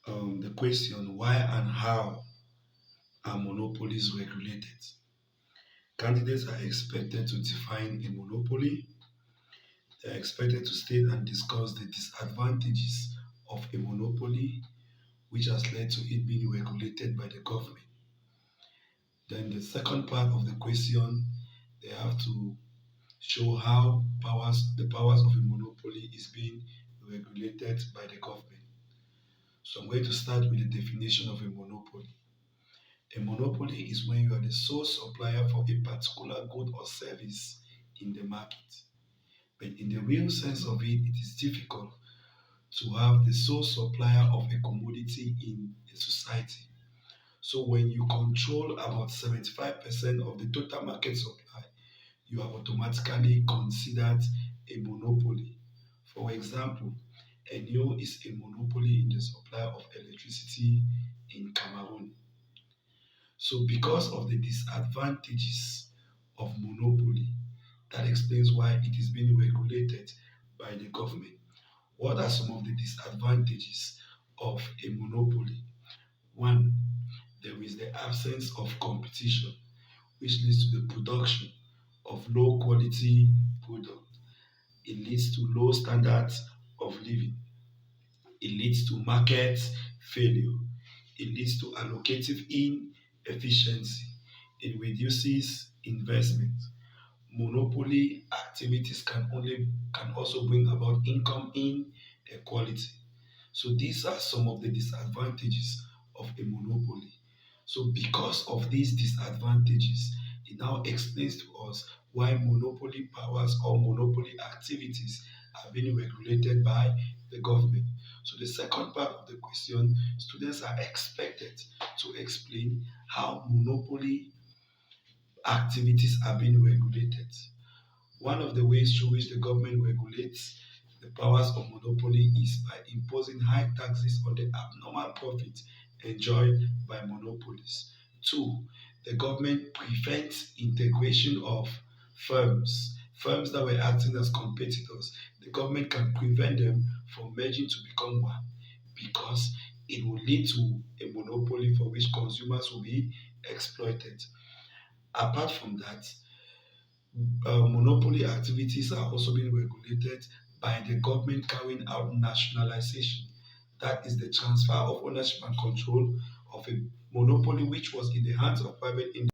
The question, why and how are monopolies regulated? Candidates are expected to define a monopoly. They are expected to state and discuss the disadvantages of a monopoly, which has led to it being regulated by the government. Then the second part of the question, they have to show how the powers of a monopoly is being regulated by the government. So I'm going to start with the definition of a monopoly. A monopoly is when you are the sole supplier for a particular good or service in the market. But in the real sense of it, it is difficult to have the sole supplier of a commodity in a society. So when you control about 75% of the total market supply, you are automatically considered a monopoly. For example, Enio is a monopoly in the supply of electricity in Cameroon. So, because of the disadvantages of monopoly, that explains why it is being regulated by the government. What are some of the disadvantages of a monopoly? One, there is the absence of competition, which leads to the production of low quality product. It leads to low standards of living. It leads to market failure. It leads to allocative inefficiency. It reduces investment. Monopoly activities can also bring about income inequality. So these are some of the disadvantages of a monopoly. So because of these disadvantages, it now explains to us why monopoly powers or monopoly activities are being regulated by the government. So the second part of the question, students are expected to explain how monopoly activities are being regulated. One of the ways through which the government regulates the powers of monopoly is by imposing high taxes on the abnormal profit enjoyed by monopolies. Two, the government prevents integration of firms that were acting as competitors. The government can prevent them from merging to become one because it will lead to a monopoly for which consumers will be exploited. Apart from that, monopoly activities are also being regulated by the government carrying out nationalization. That is the transfer of ownership and control of a monopoly which was in the hands of private individuals